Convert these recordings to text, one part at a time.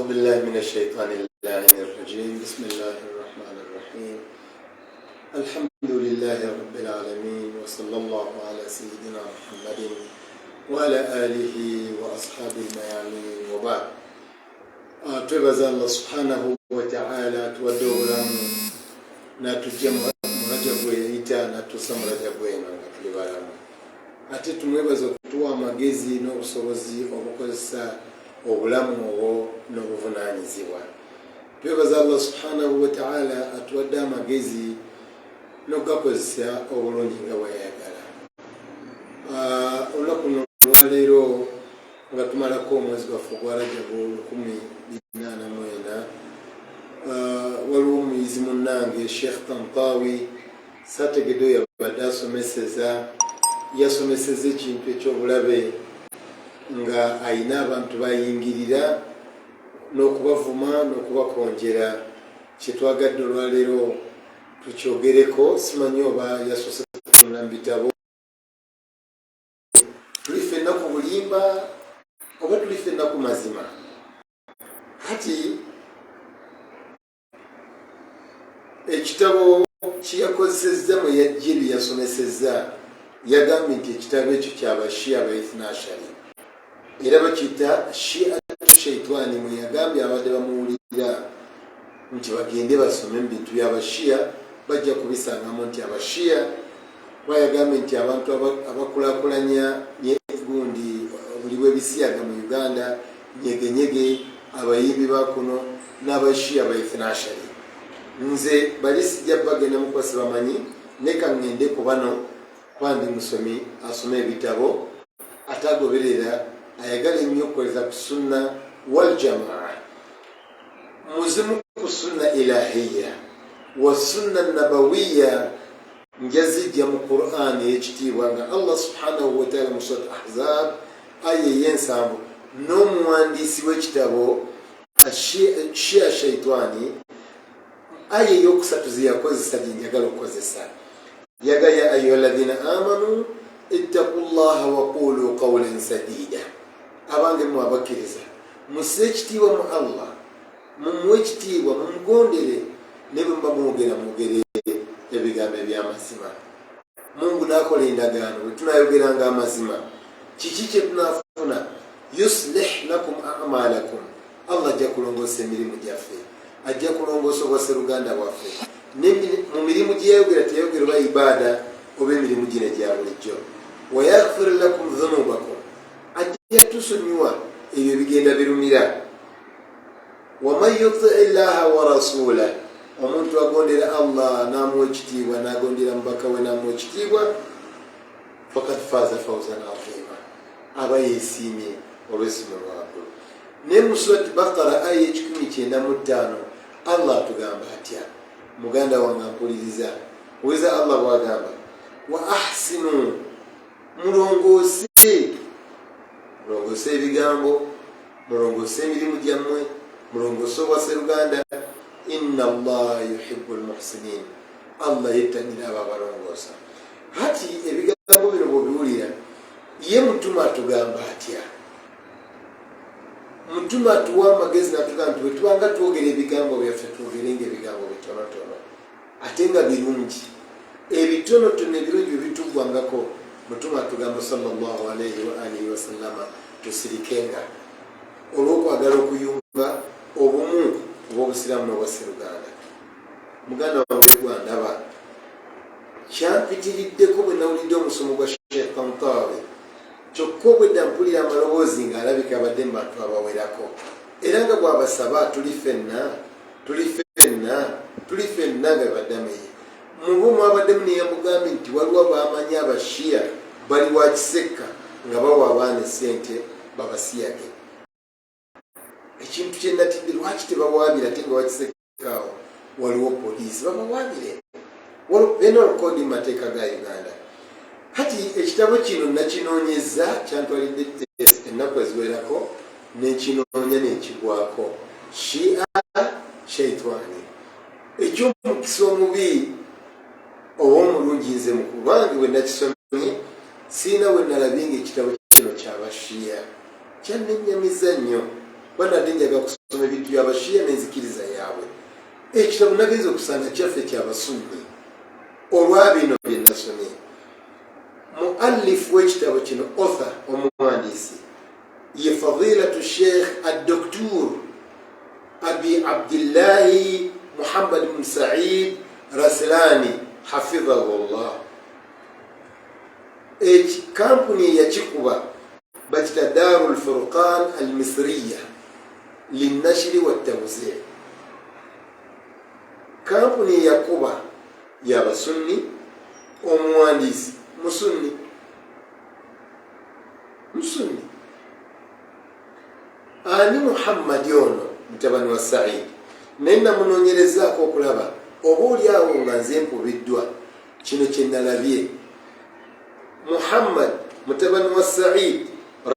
أعوذ بالله من الشيطان اللعين الرجيم. بسم الله الرحمن الرحيم. الحمد لله رب العالمين، وصلى الله على سيدنا محمد وعلى آله وأصحابه الميامين، وبعد. twebaza Allah subhanahu wa ta'ala tuwadde natujja murajabu eyayita natusa murajabu eno nga tuli balamu, ate tumwebaza okutuwa amagezi n'obusobozi obukozesa obulamu obwo n'obuvunaanyizibwa. Twebaza Allah subhanahu wa ta'ala atuwadde amagezi n'okugakozesa obulungi nga bweyayagala. Olunaku luno olwaleero nga tumalako omwezi gwaffe ogwa Rajabu 1489, waliwo omuyizi munnange Sheikh Tantawi Sategedo yabadde yasomeseza ekintu ekyobulabe nga ayina abantu bayingirira n'okubavuma n'okubakonjera. Kyetwagadde olwaleero tukyogereko, simanyi oba yasose kutunula mu bitabo, tuli ffenna ku bulimba oba tuli ffenna ku mazima. Kati ekitabo kyeyakozesezza mwe yajja bye yasomesezza, yagambye nti ekitabo ekyo kyabashiya ba Ithna Ashari, era bakiyita Shi'atu Shaitani. Mwe yagambye abadde bamuwulira nti bagende basome mu bintu by'abashiya, bajja kubisangamu nti abashiya bayagambye nti abantu abakulaakulanya gundi buli bwebisiyaga mu Uganda, nyegenyege, abayimbi bakuno n'abashiya ba Ithna Ashari. Nze bali sijja bagenda mukwasi bamanyi, neka ngende ku bano kwandi musomi asome ebitabo, atagoberera, ayagala ennyo okukoleza ku sunna wal jamaa, muzimu ku sunna ilahiya wa sunna nabawiya njazijja mu Qur'an ekitiibwa nga Allah subhanahu wa ta'ala mu surat Ahzab aya y'ensanvu, n'omuwandiisi w'ekitabo Shia Shaitani aya eyokusatu zeyakozesa gye njagala okukozesa. Yagaya ayyuhalladhina amanu ittaqullaha wa qulu qawlan sadida. Abange mmwe abakkiriza, musse ekitiibwa mu Allah, mumuwe ekitiibwa, mumugondere, ne bwe muba mwogera mwogere ebigambo eby'amazima. Mungu n'akola endagaano, bwe tunaayogeranga amazima, kiki kye tunaafuna? Yuslih lakum a'malakum, Allah ajja kulongoosa emirimu gyaffe, ajja kulongoosa obwaseruganda bwaffe. Mu mirimu gye yayogera teyayogera oba ibaada oba emirimu gino egya bulijjo. Wa yaghfir lakum dhunubakum, ajja tusonyiwa ebyo ebigenda birumira. Wa man yuti' llaha wa rasulahu, omuntu agondera Allah n'amuwa ekitiibwa, n'agondera mubaka we n'amuwa ekitiibwa, faqad faaza fawzan azima, aba yeesiimye olw'essimu lwagulu. Ne mu surati Baqara aya 195 Allah atugamba atya, muganda wange ampuliriza, weza Allah bwagamba, wa ahsinu, mulongoose ebigambo, mulongoose emirimu gyammwe, mulongoose obwaseruganda. Inna Allah yuhibbu almuhsinin, Allah yettanira abo abalongoosa. Hati ebigambo bino bw'obiwulira, ye Mutuma atugamba atya? Mutuma atuwa amagezi n'atugamba nti bwe tubanga twogera ebigambo byaffe twogerenga ebigambo bitonotono ate nga birungi. Ebitonotono ebirungi bye bitugwangako, Mutuma atugamba sallallahu alayhi wa alihi wasallama tusirikenga olw'okwagala okuyunga obumu obw'obusiraamu n'obwaseruganda. Muganda wange gwandaba, kyampitiriddeko bwe nawulidde omusomo gwa Sheikh Tantawi, kyokka obwedda mpulira amaloboozi ng'alabika abadde mu bantu abawerako, era nga bw'abasaba tuli ffenna nga baddameyi. Mubo mwabaddemu neyamugambye nti waliwo abamanyi abashiya bali wa kisekka nga bawa abaana essente babasiyage. Ekintu kyenatidde, lwaki tebawaabira ate nga wakisekkaawo waliwo poliisi babawaabire, waliwo penal code mu mateeka ga Uganda. Kati ekitabo kino nakinoonyeza, kyantwalidde ennaku eziwerako, nekinoonya nekigwako, Shia Shaitani, ekyomukisa omubi oba omulungi. Nze mukubange bwe nakisomye siina we nalabye nga ekitabo kino kyabashiya, kyannenyamiza nnyo. banadde njaga kusoma ebintu byabashiya n'enzikiriza yaabwe. Ekitabo nagenza okusanga kyaffe kyabasunni olwabino bye nasomye. Muallifu w'ekitabo kino, author omuwandiisi ye fadilatu sheikh ad-doktor abi abdillahi muhammad bin said raslani hafidhahullah. Kampuni yakikuba bakita Darul Furqan al-Misriya linnashri wat-tawzi'. Kampuni yakuba yabasunni, omuwandiisi musunni. Ani Muhammad ono mutabani wa Said. Naye namunoonyerezaako okulaba oba oliawo nga nze mpubiddwa kino kye nalabye. Muhammad mutabani wa Said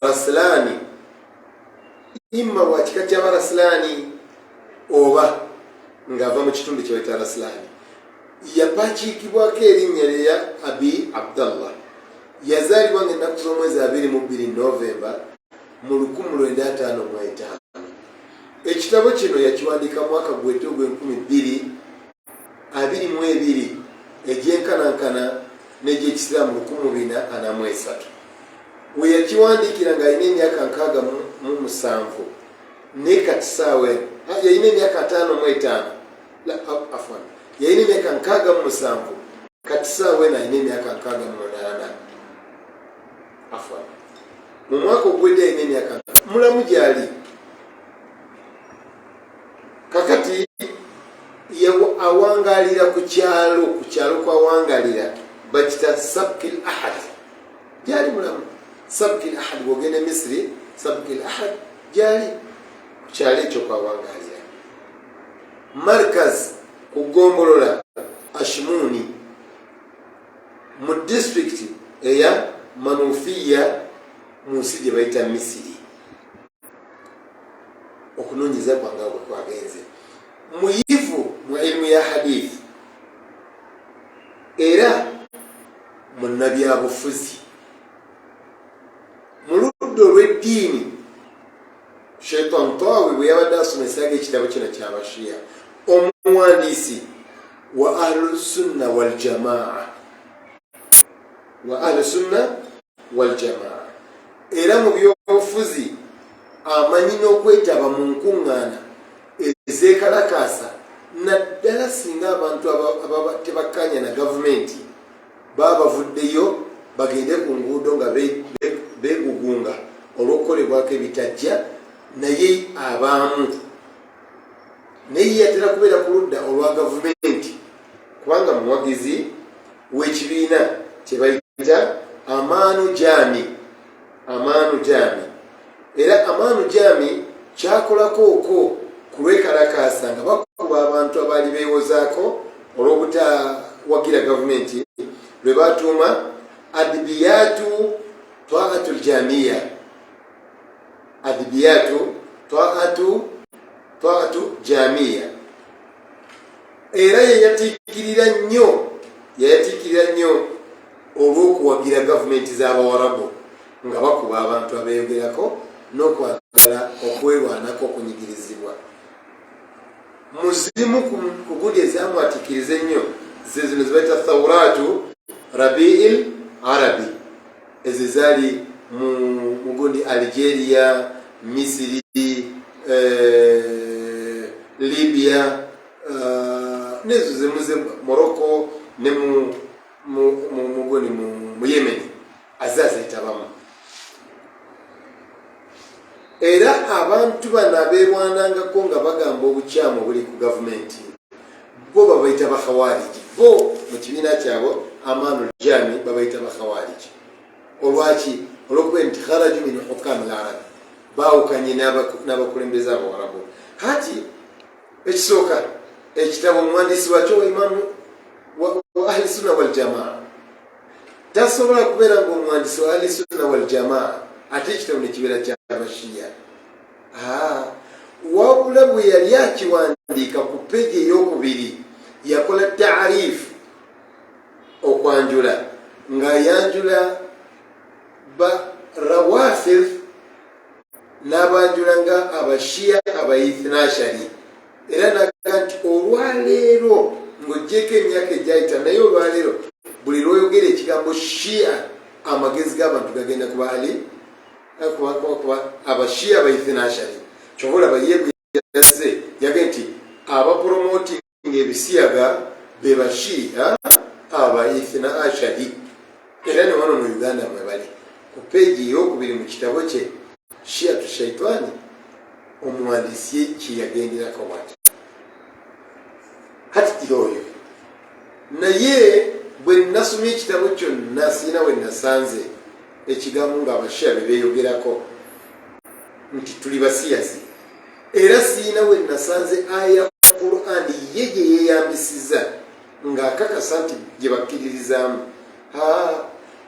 Raslani, imma wa kika ky'aba Raslani oba ng'ava mu kitundu kye bayita Raslani, yapakiikibwako erinnya lya Abi Abdallah. Yazaalibwa ng'ennaku z'omwezi 22 Novemba mu 1955. Ekitabo kino yakiwandiika mwaka gw'ete ogw'2022 egyenkanankana n'egyekisiraamu 2043. We yakiwandiikira ng'alina emyaka 67 ne kati saawe yalina emyaka 55. Yalina emyaka 67 kati saawe alina emyaka 68. Mu mwaka ogwedde alina emyaka mulamu gyali. Kakati awangalira ku kyalo kwawangalira bakita Sabkil Ahad. Gyali mulamu. Sabkil Ahad bwogenda Misiri, Sabkil Ahad gyali ku kyalo ekyo kwawangalira. Markaz kugombolola Ashmuni mu district eya Manufiya mu nsi gye bayita Misiri. Okunoonyeza kwange bwe kwagenze. Muyivu mu ilmu ya hadith era munnabyabufuzi. Mu ludda olw'eddiini, Shaitan Tawi bwe yabadde asomesaaga ekitabo kino ky'abashiya, omuwandiisi wa ahlusunna waljamaa, era mu byobufuzi amanyi n'okwetaba mu nkuŋŋaana ezeekalakaasa, naddala singa abantu ababa tebakkanya na gavumenti baba bavuddeyo bagende ku nguudo nga beegugunga olw'okukolebwako ebitajja, naye abaamu naye yatera kubeera ku ludda olwa gavumenti, kubanga muwagizi w'ekibiina kye bayita Amaanu Jami. Era Amaanu Jami kyakolako okwo ku lwekalakaasa nga bakuba abantu abaali beewozaako olw'obutawagira gavumenti, lwe batuuma Adbiyatu Taatul Jamiya. Adbiyatu Taatu Jamiya. Era yayatiikirira nnyo olw'okuwagira gavumenti z'Abawarabu nga bakuba abantu abeeyogerako n'okwagala okwerwanako okunyigirizibwa. Muzimu ku gudi ezamwatiikiriza ennyo ze zino zibayita Thawratu Rabi'il Arabi, ezo zaali mu gundi Algeria, Misiri, Libya, nezo zemuze Morocco ne mu Yemen azazitabamu. Era abantu bano abeerwanangako nga bagamba obukyamu buli ku gavumenti, bo babayita bakhawariji. Bo mu kibiina kyabo Amaanu Jami babayita bakhawariji. Olwaki? Olw'okuba nti kharaju min hukam al-arab, baawukanye n'abakulembeze Abawarabu. Hati ekisooka ekitabo omuwandiisi wakyo wa Imaamu wa Ahli Sunna wal Jamaa tasobola kubeera ng'omuwandiisi wa Ahli Sunna wal Jamaa ate ekitabo ne kibeera ky'Abashiya. Wabula bwe yali akiwandiika ku peegi ey'okubiri yakola taarifu, okwanjula ng'ayanjula ba Rawafidh n'abanjulanga abashiya abaithnashari era naga nti olwaleero ng'ogyeko emyaka egyayita naye olwaleero buli lwoyogera ekigambo shiya amagezi g'abantu gagenda kuba ali kuba abashiya abaithnashari kyova olaba yeyaze yage nti abapromotinga ebisiyaga be bashiya abaithnashari era ne wano mu Uganda mwe bali ku peegi ey'okubiri mu kitabo kye Shia Shaitani omuwandiisi kyeyagenderako bwati kati oyo naye bwe nasomye ekitabo kyonna siina we nasanze ekigambo nga abashiya be beeyogerako nti tuli basiyazi era siina we nasanze aya Qur'ani ye gye yeeyambisiza ng'akakasa nti gye bakkiririzaamu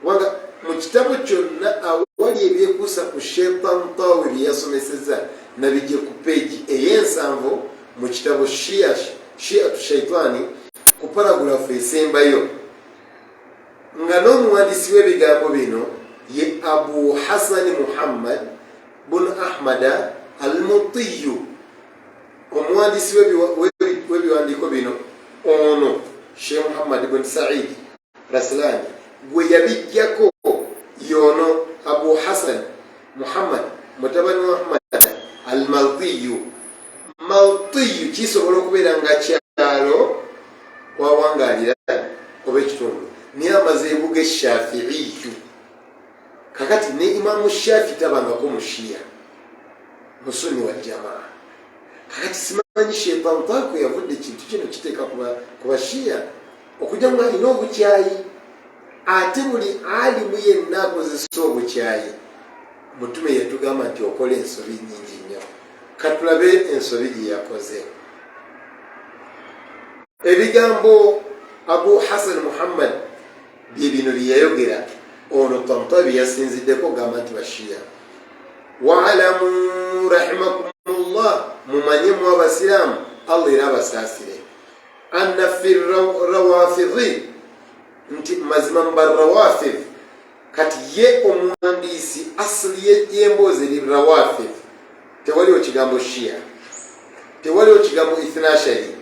wanga mu kitabo kyonna awali ebyekuusa ku Shaitan Tawi bye yasomeseza nabijje ku peegi ey'ensanvu mu kitabo Shia Shaitani ku paragulafu esembayo nga n'omuwandiisi w'ebigambo bino ye Abu Hassan Muhammad bun Ahmad al-Mutiyu omuwandiisi w'ebiwandiiko bino ono Sheikh Muhammad bin Said Raslani gwe yabijjako yono Abu Hassan Muhammad mutabani wa Ahmad al-Maltiyu Maltiyu kisobola okubeera nga kyalo wawangalira oba ekitundu niye amazeebu g'Eshafiiyu kakati ne Imamu Shafi tabangako mushiya musuni wa jamaa kakati simanyi Shaitan Taku yavudde ekintu kino kiteeka ku bashiya okujja nga alina obukyayi ate buli alimu yenna akozesa obukyayi mutume yatugamba nti okola ensobi nyingi nnyo katulabe ensobi gye yakoze ebigambo Abu Hassan Muhammad bye bino bye yayogera ono Tantawi yasinziddeko gamba nti bashiya waalamu rahimakumullah mumanyemu abasiraamu Allah era abasaasire anna fi rawafidhi nti mazima mbarawafidh kati ye omuwandiisi asili y'emboozi eri rawafidh tewaliwo kigambo shiya tewaliwo kigambo ithnashari